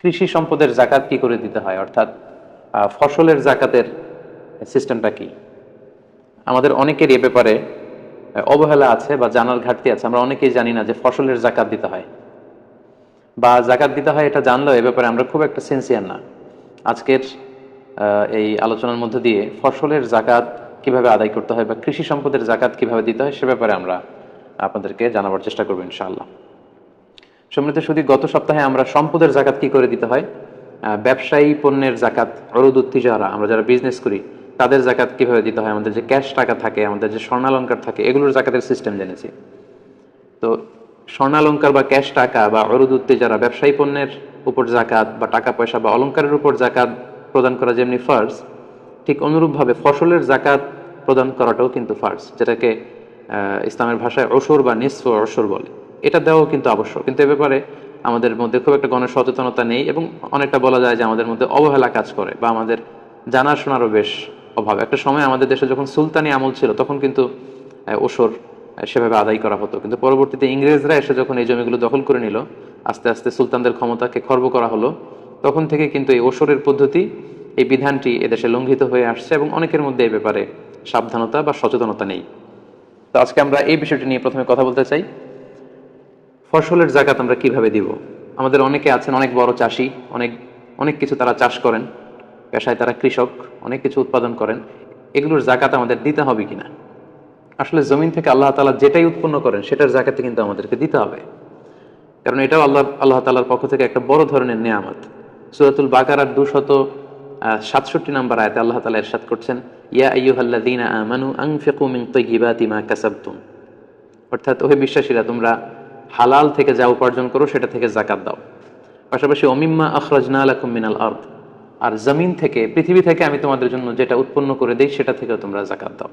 কৃষি সম্পদের জাকাত কি করে দিতে হয়, অর্থাৎ ফসলের জাকাতের সিস্টেমটা কি। আমাদের অনেকের এ ব্যাপারে অবহেলা আছে বা জানার ঘাটতি আছে। আমরা অনেকেই জানি না যে ফসলের জাকাত দিতে হয় বা জাকাত দিতে হয়, এটা জানলেও এ ব্যাপারে আমরা খুব একটা সিনসিয়ার না। আজকের এই আলোচনার মধ্যে দিয়ে ফসলের জাকাত কিভাবে আদায় করতে হয় বা কৃষি সম্পদের জাকাত কিভাবে দিতে হয় সে ব্যাপারে আমরা আপনাদেরকে জানাবার চেষ্টা করবো ইনশাআল্লাহ। সম্মানিত শুধু গত সপ্তাহে আমরা সম্পদের জাকাত কি করে দিতে হয়, ব্যবসায়ী পণ্যের জাকাত, অরুদুত তিজারা, আমরা যারা বিজনেস করি তাদের জাকাত কিভাবে দিতে হয়, আমাদের যে ক্যাশ টাকা থাকে, আমাদের যে স্বর্ণালঙ্কার থাকে, এগুলোর জাকাতের সিস্টেম জেনেছি। তো স্বর্ণালঙ্কার বা ক্যাশ টাকা বা অরুদুত তিজারা, ব্যবসায়ী পণ্যের উপর জাকাত বা টাকা পয়সা বা অলঙ্কারের উপর জাকাত প্রদান করা যেমনি ফার্জ, ঠিক অনুরূপভাবে ফসলের জাকাত প্রদান করাটাও কিন্তু ফার্জ, যেটাকে ইসলামের ভাষায় অসুর বা নিসফ অসুর বলে। এটা দেওয়াও কিন্তু আবশ্যক, কিন্তু এ ব্যাপারে আমাদের মধ্যে খুব একটা গণসচেতনতা নেই এবং অনেকটা বলা যায় যে আমাদের মধ্যে অবহেলা কাজ করে বা আমাদের জানাশোনারও বেশ অভাব। একটা সময় আমাদের দেশে যখন সুলতানি আমল ছিল তখন কিন্তু ওসর সেভাবে আদায় করা হতো, কিন্তু পরবর্তীতে ইংরেজরা এসে যখন এই জমিগুলো দখল করে নিল, আস্তে আস্তে সুলতানদের ক্ষমতাকে খর্ব করা হলো, তখন থেকে কিন্তু এই ওসরের পদ্ধতি, এই বিধানটি এদেশে লঙ্ঘিত হয়ে আসছে এবং অনেকের মধ্যে এই ব্যাপারে সাবধানতা বা সচেতনতা নেই। তো আজকে আমরা এই বিষয়টি নিয়ে প্রথমে কথা বলতে চাই, ফসলের জাকাত আমরা কিভাবে দিব। আমাদের অনেকে আছেন অনেক বড় চাষি, অনেক অনেক কিছু তারা চাষ করেন, পেশায় তারা কৃষক, অনেক কিছু উৎপাদন করেন। এগুলোর জাকাত আমাদের দিতে হবে কিনা। আসলে জমিন থেকে আল্লাহ তাআলা যেটাই উৎপন্ন করেন সেটার জাকাতে কিন্তু আমাদেরকে দিতে হবে, কারণ এটাও আল্লাহ তাআলার পক্ষ থেকে একটা বড় ধরনের নেয়ামত। সূরাতুল বাকারার 267 নম্বর আয়াতে আল্লাহ তাআলা ইরশাদ করছেন, ইয়া আইয়ুহাল্লাযীনা আমানু আনফিকু মিন তাইয়্যিবাতি মা কাসাবতুম, অর্থাৎ ওহে বিশ্বাসীরা, তোমরা হালাল থেকে যা উপার্জন করো সেটা থেকে জাকাত দাও। পাশাপাশি অমিম্মা আখরাজনা লাকুম মিনাল আরদ, আর জমিন থেকে, পৃথিবী থেকে আমি তোমাদের জন্য যেটা উৎপন্ন করে দেই সেটা থেকেও তোমরা জাকাত দাও।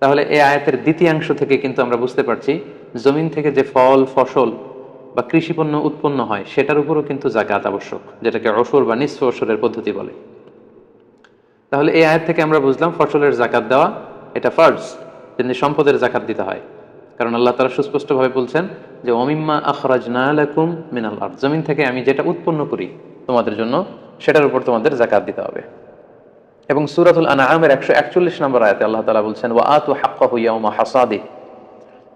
তাহলে এই আয়াতের দ্বিতীয়াংশ থেকে কিন্তু আমরা বুঝতে পারছি জমিন থেকে যে ফল ফসল বা কৃষিপণ্য উৎপন্ন হয় সেটার উপরও কিন্তু জাকাত আবশ্যক, যেটাকে অসুর বা নিসফ অসুরের পদ্ধতি বলে। তাহলে এই আয়াত থেকে আমরা বুঝলাম ফসলের জাকাত দেওয়া এটা ফার্জ, যেমনি সম্পদের জাকাত দিতে হয়, কারণ আল্লাহ তাআলা সুস্পষ্টভাবে বলছেন যে অমিম্মা আখরাজনা লাকুম মিনাল আরদ, জমিন থেকে আমি যেটা উৎপন্ন করি তোমাদের জন্য সেটার উপর তোমাদের জাকাত দিতে হবে। এবং সূরাতুল আনআমের 141 নম্বর আয়াতে আল্লাহ তাআলা বলছেন ওয়া আতু হাক্কাহু ইয়াউমা হাসাদি,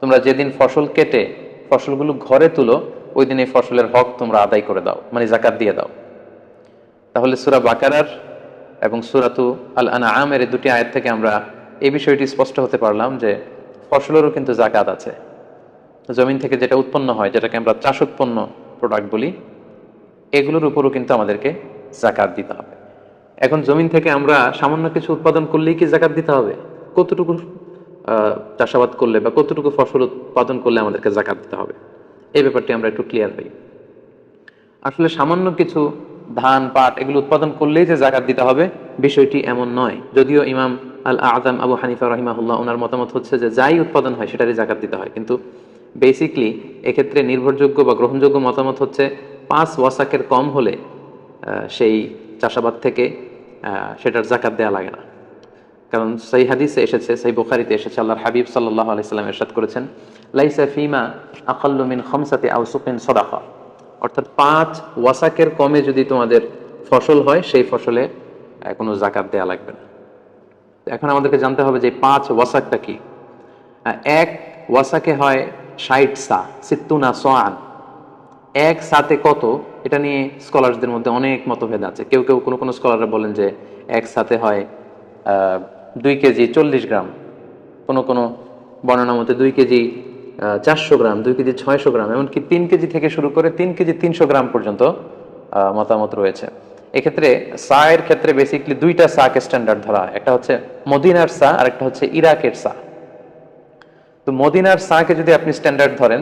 তোমরা যেদিন ফসল কেটে ফসলগুলো ঘরে তুলো ওই দিন এই ফসলের হক তোমরা আদায় করে দাও, মানে জাকাত দিয়ে দাও। তাহলে সূরা বাকারার এবং সূরাতু আল আনআমের এই দুটি আয়াত থেকে আমরা এই বিষয়টি স্পষ্ট হতে পারলাম যে ফসলেরও কিন্তু জাকাত আছে। জমিন থেকে যেটা উৎপন্ন হয়, যেটাকে আমরা চাষোৎপন্ন প্রোডাক্ট বলি, এগুলোর উপরও কিন্তু আমাদেরকে জাকাত দিতে হবে। এখন জমিন থেকে আমরা সামান্য কিছু উৎপাদন করলেই কি জাকাত দিতে হবে? কতটুকু চাষাবাদ করলে বা কতটুকু ফসল উৎপাদন করলে আমাদেরকে জাকাত দিতে হবে, এই ব্যাপারটি আমরা একটু ক্লিয়ার হই। আসলে সামান্য কিছু ধান পাট এগুলো উৎপাদন করলেই যে জাকাত দিতে হবে বিষয়টি এমন নয়। যদিও ইমাম আল আযম আবু হানিফা রাহিমাহুল্লাহ ওনার মতামত হচ্ছে যে যাই উৎপাদন হয় সেটারই জাকাত দিতে হয়, কিন্তু বেসিকলি এক্ষেত্রে নির্ভরযোগ্য বা গ্রহণযোগ্য মতামত হচ্ছে 5 ওয়াসাকের কম হলে সেই চাষাবাদ থেকে সেটার জাকাত দেওয়া লাগে না। কারণ সেই হাদিসে এসেছে, সেই বুখারীতে এসেছে, আল্লাহর হাবিব সাল্লাল্লাহু আলাইহি সাল্লাম ইরশাদ করেছেন লাইসা ফিমা আকাল্লু মিন খামসাতি আওসুকিন সাদাকা, অর্থাৎ 5 ওয়াসাকের কমে যদি তোমাদের ফসল হয় সেই ফসলে কোনো জাকাত দেওয়া লাগবে না। এখন আমাদেরকে জানতে হবে যে 5 ওয়াসাকটা কি। এক ওয়াসাকে হয় 60 সা, 60 সাআন। এক সাতে কত, এটা নিয়ে স্কলারদের মধ্যে অনেক মতভেদ আছে। কেউ কেউ কোনো স্কলাররা বলেন যে এক সাতে হয় 2 কেজি 40 গ্রাম, কোনো বর্ণনা মতে 2 কেজি 400 গ্রাম, 2 কেজি 600 গ্রাম, এমনকি 3 কেজি থেকে শুরু করে 3 কেজি 300 গ্রাম পর্যন্ত মতামত রয়েছে। এক্ষেত্রে সা এর ক্ষেত্রে বেসিকলি দুইটা সাকে স্ট্যান্ডার্ড ধরা হয়, একটা হচ্ছে মদিনার সা আর একটা হচ্ছে ইরাকের সা। তো মদিনার সাকে যদি আপনি স্ট্যান্ডার্ড ধরেন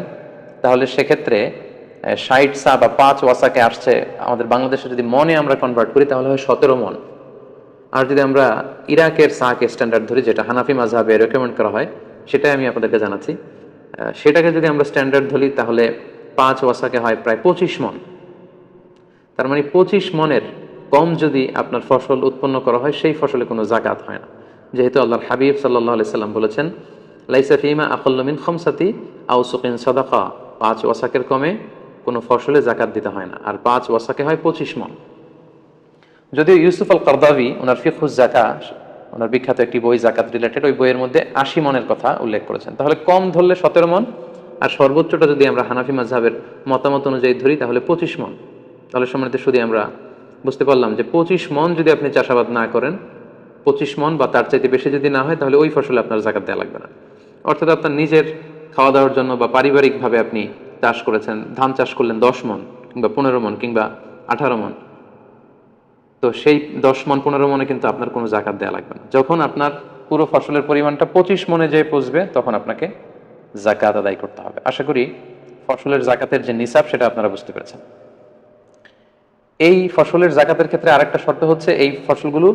তাহলে সেক্ষেত্রে 60 সা বা 5 ওয়াসাকে আসছে আমাদের বাংলাদেশে যদি মনে আমরা কনভার্ট করি তাহলে হয় 17 মন। আর যদি আমরা ইরাকের সাকে স্ট্যান্ডার্ড ধরি, যেটা হানাফি মাযহাবে রেকমেন্ড করা হয়, সেটাই আমি আপনাদেরকে জানাচ্ছি। সেটাকে যদি আমরা স্ট্যান্ডার্ড ধরি তাহলে 5 ওয়াসাকে হয় প্রায় 25 মন। তার মানে 25 মনের কম যদি আপনার ফসল উৎপন্ন করা হয় সেই ফসলে কোনো জাকাত হয় না, যেহেতু আল্লাহর হাবিব সাল্লাল্লাহু আলাইহি সাল্লাম বলেছেন লাইসা ফিমা আকাল্লু মিন খামসাতি আওসুকিন সাদাকা, 5 ওয়াসাকের কমে কোনো ফসলে জাকাত দিতে হয় না। আর 5 ওয়াসাকে হয় 25 মণ। যদিও ইউসুফ আল কারদাবি ওনার ফিকহুজ যাকাত, ওনার বিখ্যাত একটি বই জাকাত রিলেটেড, ওই বইয়ের মধ্যে 80 মণের কথা উল্লেখ করেছেন। তাহলে কম ধরলে 17 মণ, আর সর্বোচ্চটা যদি আমরা হানাফি মাযহাবের মতামত অনুযায়ী ধরি তাহলে 25 মণ। তাহলে সম্মানিত শুধু আমরা বুঝতে পারলাম যে 25 মণ যদি আপনি চাষাবাদ না করেন, 25 মণ বা তার চাইতে বেশি যদি না হয়, তাহলে ওই ফসলে আপনার জাকাত দেওয়া লাগবে না। অর্থাৎ আপনার নিজের খাওয়া দাওয়ার জন্য বা পারিবারিকভাবে আপনি চাষ করেছেন, ধান চাষ করলেন 10 মণ কিংবা 15 মণ কিংবা 18 মণ, তো সেই 10 মণ 15 মণে কিন্তু আপনার কোনো জাকাত দেওয়া লাগবে না। যখন আপনার পুরো ফসলের পরিমাণটা 25 মণে যেয়ে পৌঁছবে তখন আপনাকে জাকাত আদায় করতে হবে। আশা করি ফসলের জাকাতের যে নিসাব সেটা আপনারা বুঝতে পেরেছেন। এই ফসলের জাকাতের ক্ষেত্রে আরেকটা শর্ত হচ্ছে এই ফসলগুলো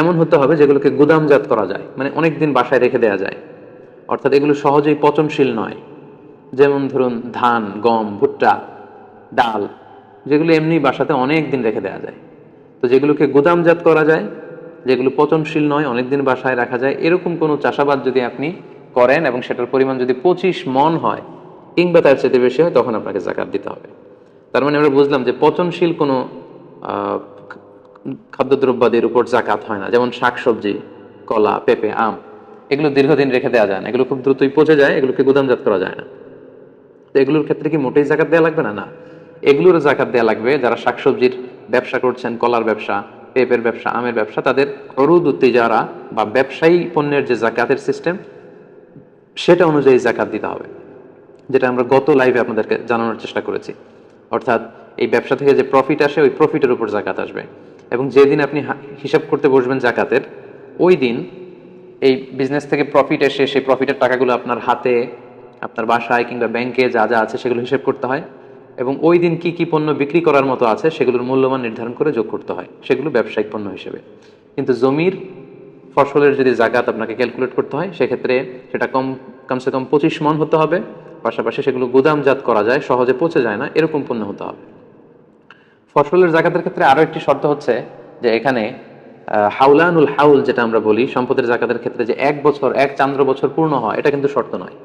এমন হতে হবে যেগুলোকে গুদামজাত করা যায়, মানে অনেক দিন বাসায় রেখে দেওয়া যায়। অর্থাৎ এগুলো সহজেই পচনশীল নয়। যেমন ধরুন ধান, গম, ভুট্টা, ডাল, যেগুলো এমনি বাসাতে অনেক দিন রেখে দেওয়া যায়। তো যেগুলোকে গুদামজাত করা যায়, যেগুলো পচনশীল নয়, অনেক দিন বাসায় রাখা যায়, এরকম কোনো চাষাবাদ যদি আপনি করেন এবং সেটার পরিমাণ যদি 25 মণ হয় কিংবা তার চেয়ে বেশি হয়, তখন আপনাকে জাকাত দিতে হবে। তার মানে আমরা বুঝলাম যে পচনশীল কোনো খাদ্যদ্রব্যাদির উপর জাকাত হয় না। যেমন শাকসবজি, কলা, পেঁপে, আম, এগুলো দীর্ঘদিন রেখে দেওয়া যায় না, এগুলো খুব দ্রুতই পচে যায়, এগুলোকে গুদামজাত করা যায় না। তো এগুলোর ক্ষেত্রে কি মোটেই জাকাত দেওয়া লাগবে না? না, এগুলোর জাকাত দেওয়া লাগবে। যারা শাকসবজির ব্যবসা করছেন, কলার ব্যবসা, পেঁপের ব্যবসা, আমের ব্যবসা, তাদের অরুদ উত্তিজারা বা ব্যবসায়ী পণ্যের যে জাকাতের সিস্টেম সেটা অনুযায়ী জাকাত দিতে হবে, যেটা আমরা গত লাইভে আপনাদেরকে জানানোর চেষ্টা করেছি। অর্থাৎ এই ব্যবসা থেকে যে প্রফিট আসে ওই প্রফিটের উপর জাকাত আসবে। এবং যেদিন আপনি হিসাব করতে বসবেন জাকাতের, ওই দিন এই বিজনেস থেকে প্রফিট এসে সেই প্রফিটের টাকাগুলো আপনার হাতে, আপনার বাসায় কিংবা ব্যাংকে যা যা আছে সেগুলো হিসেব করতে হয়। এবং ওই দিন কি কি পণ্য বিক্রি করার মতো আছে সেগুলোর মূল্যমান নির্ধারণ করে যোগ করতে হয়, সেগুলো ব্যবসায়িক পণ্য হিসেবে। কিন্তু জমির ফসলের যদি জাকাত আপনাকে ক্যালকুলেট করতে হয়, সেক্ষেত্রে সেটা কমসে কম 25 মণ হতে হবে। পাশাপাশি সেগুলো গুদামজাত করা যায়, সহজে পচে যায় না, এরকম পণ্য হতে হবে। ফসলের জাকাতের ক্ষেত্রে আরো একটি শর্ত হচ্ছে যে এখানে হাউলানুল হাউল যেটা আমরা বলি সম্পদের জাকাতের ক্ষেত্রে, যে 1 বছর 1 চান্দ্র বছর পূর্ণ হয়, এটা কিন্তু শর্ত নয়।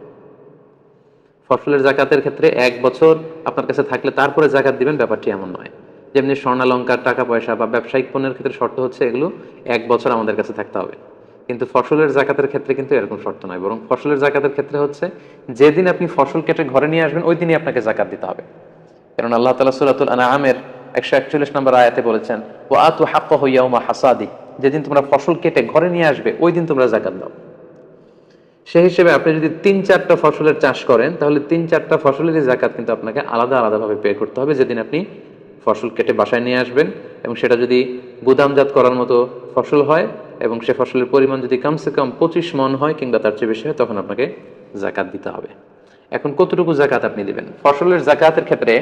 ফসলের জাকাতের ক্ষেত্রে 1 বছর আপনার কাছে থাকলে তারপরে জাকাত দিবেন, ব্যাপারটি এমন নয়। যেমনি স্বর্ণালঙ্কার, টাকা পয়সা বা ব্যবসায়িক পণ্যের ক্ষেত্রে শর্ত হচ্ছে এগুলো 1 বছর আমাদের কাছে থাকতে হবে। কিন্তু ফসলের জাকাতের ক্ষেত্রে কিন্তু এরকম শর্ত নয়, বরং ফসলের জাকাতের ক্ষেত্রে হচ্ছে যেদিন আপনি ফসল কেটে ঘরে নিয়ে আসবেন ওই দিনই আপনাকে জাকাত দিতে হবে। কারণ আল্লাহ তাআলা সূরাতুল আনআমের 141 নম্বর আয়াতে বলেছেন, ওয়া আতু হাক্কাহু ইয়াউমা হাসাদি, যেদিন তোমরা ফসল কেটে ঘরে নিয়ে আসবে ওই দিন তোমরা জাকাত দাও। সেই হিসেবে আপনি যদি 3-4টা ফসলের চাষ করেন, তাহলে 3-4টা ফসলেরই জাকাত কিন্তু আপনাকে আলাদা আলাদাভাবে পে করতে হবে যেদিন আপনি ফসল কেটে বাসায় নিয়ে আসবেন। এবং সেটা যদি গুদামজাত করার মতো ফসল হয় এবং সে ফসলের পরিমাণ যদি কমসে কম 25 মণ হয় কিংবা তার চেয়ে বেশি হয়, তখন আপনাকে জাকাত দিতে হবে। এখন কতটুকু জাকাত আপনি দিবেন? ফসলের জাকাতের ক্ষেত্রে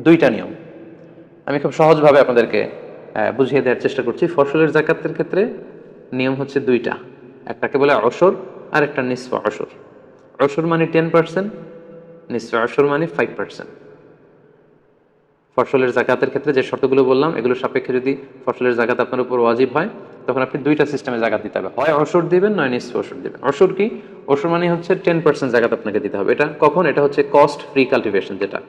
2টা নিয়ম আমি খুব সহজভাবে আপনাদেরকে বুঝিয়ে দেওয়ার চেষ্টা করছি। ফসলের জাকাতের ক্ষেত্রে নিয়ম হচ্ছে 2টা, একটাকে বলে অশর আর একটা নিসফ অশর। অশর মানে 10%, নিসফ অশর মানে 5%। ফসলের জাকাতের ক্ষেত্রে যে শর্তগুলো বললাম এগুলো সাপেক্ষে যদি ফসলের জাকাত আপনার উপর ওয়াজিব হয়, তখন আপনি 2টা সিস্টেমে জাকাত দিতে হবে, হয় অশর দিবেন নয় নিসফ অশর দিবেন। অশর কি? অশর মানে হচ্ছে 10% জাকাত আপনাকে দিতে হবে। এটা কখন? এটা হচ্ছে কস্ট ফ্রি কাল্টিভেশন, যেটা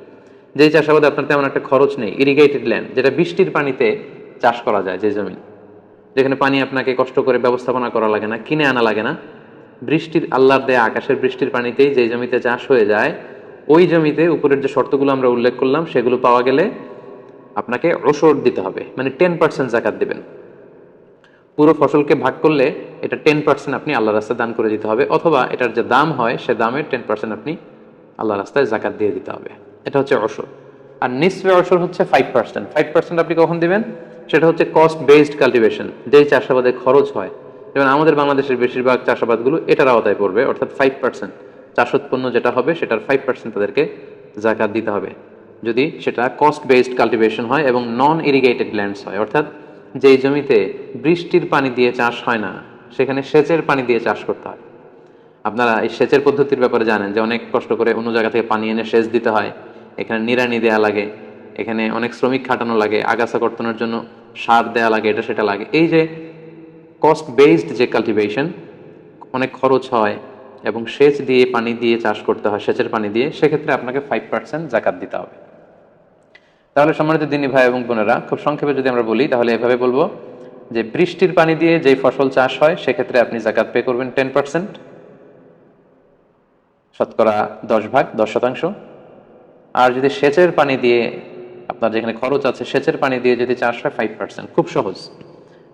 যেই চাষাবাদে আপনার তেমন একটা খরচ নেই, ইরিগেটেড ল্যান্ড, যেটা বৃষ্টির পানিতে চাষ করা যায়, যে জমি যেখানে পানি আপনাকে কষ্ট করে ব্যবস্থাপনা করা লাগে না, কিনে আনা লাগে না, বৃষ্টির আল্লাহর দেয়া আকাশের বৃষ্টির পানিতেই যেই জমিতে চাষ হয়ে যায়, ওই জমিতে উপরের যে শর্তগুলো আমরা উল্লেখ করলাম সেগুলো পাওয়া গেলে আপনাকে অশর দিতে হবে, মানে 10% জাকাত দিবেন। পুরো ফসলকে ভাগ করলে এটা 10% আপনি আল্লাহ রাস্তায় দান করে দিতে হবে, অথবা এটার যে দাম হয় সে দামের 10% আপনি আল্লাহ রাস্তায় জাকাত দিয়ে দিতে হবে। এটা হচ্ছে অশর। আর নিসফে অশর হচ্ছে 5%। 5% আপনি কখন দিবেন? সেটা হচ্ছে কস্ট বেসড কাল্টিভেশন, যেই চাষাবাদে খরচ হয়। যেমন আমাদের বাংলাদেশের বেশিরভাগ চাষাবাদগুলো এটার আওতায় পড়বে, অর্থাৎ 5% চাষোৎপন্ন যেটা হবে সেটার 5% তাদেরকে জাকাত দিতে হবে, যদি সেটা কস্ট বেসড কাল্টিভেশন হয় এবং নন ইরিগেটেড ল্যান্ডস হয়। অর্থাৎ যেই জমিতে বৃষ্টির পানি দিয়ে চাষ হয় না, সেখানে সেচের পানি দিয়ে চাষ করতে হয়। আপনারা এই সেচের পদ্ধতির ব্যাপারে জানেন যে অনেক কষ্ট করে অন্য জায়গা থেকে পানি এনে সেচ দিতে হয়, এখানে নিড়ানি দেয়া লাগে, এখানে অনেক শ্রমিক খাটানো লাগে, আগাছা কর্তনের জন্য সার দেয়া লাগে, এটা সেটা লাগে। এই যে কস্ট বেসড যে কাল্টিভেশন, অনেক খরচ হয় এবং সেচ দিয়ে পানি দিয়ে চাষ করতে হয়, সেচের পানি দিয়ে, সেক্ষেত্রে আপনাকে 5% জাকাত দিতে হবে। তাহলে সম্মানিত দিনী ভাই এবং বোনেরা, খুব সংক্ষেপে যদি আমরা বলি তাহলে এভাবে বলবো যে বৃষ্টির পানি দিয়ে যেই ফসল চাষ হয় সেক্ষেত্রে আপনি যাকাত পে করবেন 10%, শতকরা 10 ভাগ 10%। আর যদি সেচের পানি দিয়ে, আপনার যেখানে খরচ আছে সেচের পানি দিয়ে যদি চাষ হয় 5%। খুব সহজ।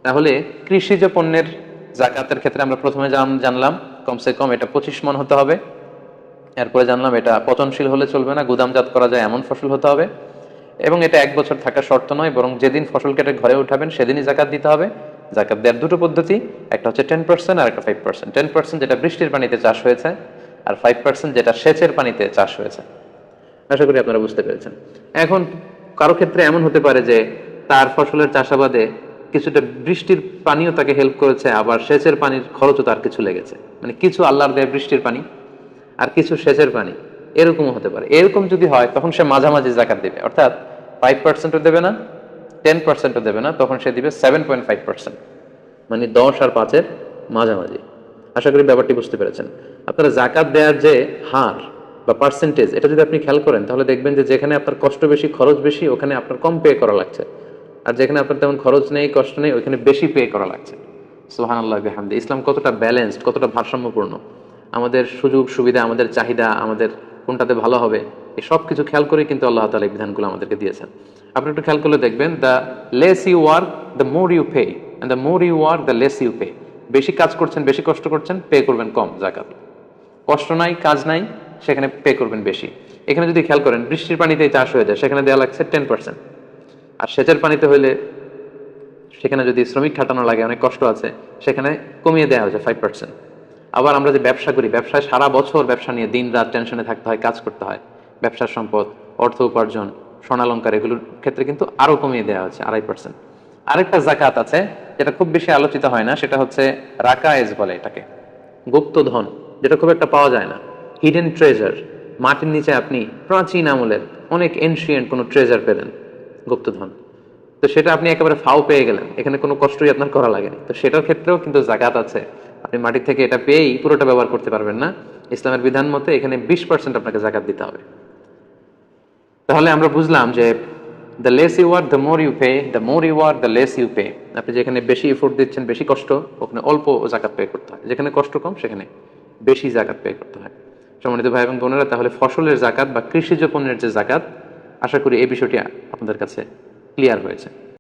তাহলে কৃষিজ পণ্যের যাকাতের ক্ষেত্রে আমরা প্রথমে জানলাম কমসে কম এটা 25 মণ হতে হবে। এরপরে জানলাম এটা পচনশীল হলে চলবে না, গুদামজাত করা যায় এমন ফসল হতে হবে, এবং এটা 1 বছর থাকার শর্ত নয়, বরং যেদিন ফসল কেটে ঘরে উঠাবেন সেদিনই যাকাত দিতে হবে। যাকাত দেওয়ার দুটো পদ্ধতি, একটা হচ্ছে 10% আর একটা 5%। 10% যেটা বৃষ্টির পানিতে চাষ হয়েছে, আর 5% যেটা সেচের পানিতে চাষ হয়েছে। আশা করি আপনারা বুঝতে পেরেছেন। এখন কারো ক্ষেত্রে এমন হতে পারে যে তার ফসলের চাষাবাদে কিছুটা বৃষ্টির পানিও তাকে হেল্প করেছে, আবার সেচের পানির খরচও তার কিছু লেগেছে, মানে কিছু আল্লাহর দেয় বৃষ্টির পানি আর কিছু সেচের পানি, এরকমও হতে পারে। এরকম যদি হয় তখন সে মাঝামাঝি যাকাত দিবে, অর্থাৎ 5%ও দেবে না, 10%ও দেবে না, তখন সে দিবে 7.5%, মানে 10 আর 5-এর মাঝামাঝি। আশা করি ব্যাপারটি বুঝতে পেরেছেন। আপনারা যাকাত দেওয়ার যে হার বা পার্সেন্টেজ, এটা যদি আপনি খেয়াল করেন তাহলে দেখবেন যে যেখানে আপনার কষ্ট বেশি খরচ বেশি ওখানে আপনার কম পে করা লাগছে, আর যেখানে আপনার তেমন খরচ নেই কষ্ট নেই ওইখানে বেশি পে করা লাগছে। সুবহানাল্লাহ বিহামদি। ইসলাম কতটা ব্যালেন্সড, কতটা ভারসাম্যপূর্ণ। আমাদের সুযোগ সুবিধা, আমাদের চাহিদা, আমাদের কোনটাতে ভালো হবে, এই সব কিছু খেয়াল করে কিন্তু আল্লাহ তাআলা এই বিধানগুলো আমাদেরকে দিয়েছেন। আপনি একটু খেয়াল করলে দেখবেন, the less you work the more you pay, and the more you work the less you pay. বেশি কাজ করছেন, বেশি কষ্ট করছেন, পে করবেন কম যাকাত। কষ্ট নাই, কাজ নাই, সেখানে পে করবেন বেশি। এখানে যদি খেয়াল করেন বৃষ্টির পানিতে চাষ হয়ে যায়, সেখানে দেওয়া লাগছে 10%। আর সেচের পানিতে হইলে সেখানে যদি শ্রমিক খাটানো লাগে, অনেক কষ্ট আছে, সেখানে কমিয়ে দেওয়া হয়েছে 5%। আবার আমরা যে ব্যবসা করি, ব্যবসায় সারা বছর ব্যবসা নিয়ে দিন রাত টেনশনে থাকতে হয়, কাজ করতে হয়, ব্যবসার সম্পদ, অর্থ উপার্জন, স্বর্ণালঙ্কার, এগুলোর ক্ষেত্রে কিন্তু আরো কমিয়ে দেওয়া হচ্ছে 2.5%। আরেকটা যাকাত আছে যেটা খুব বেশি আলোচিত হয় না, সেটা হচ্ছে রাকায়েজ বলে এটাকে, গুপ্ত ধন, যেটা খুব একটা পাওয়া যায় না, হিডেন ট্রেজার। মাটির নিচে আপনি প্রাচীন আমলের অনেক এনশিয়েন্ট কোনো ট্রেজার পেলেন, গুপ্তধন, তো সেটা আপনি একেবারে ফাও পেয়ে গেলেন, এখানে কোনো কষ্টই আপনার করা লাগেনি, তো সেটার ক্ষেত্রেও কিন্তু যাকাত আছে। আপনি মাটি থেকে এটা পেয়েই পুরোটা ব্যবহার করতে পারবেন না, ইসলামের বিধান মতে এখানে 20% আপনাকে যাকাত দিতে হবে। তাহলে আমরা বুঝলাম যে the less you work the more you pay, the more you work the less you pay. আপনি যেখানে বেশি এফোর্ট দিচ্ছেন, বেশি কষ্ট, ওখানে অল্প যাকাত পে করতে হয়, যেখানে কষ্ট কম সেখানে বেশি যাকাত পে করতে হয়। সম্মানিত ভাই এবং বোনেরা, তাহলে ফসলের যাকাত বা কৃষিজ পণ্যের যে যাকাত, আশা করি এই বিষয়টি আপনাদের কাছে ক্লিয়ার হয়েছে।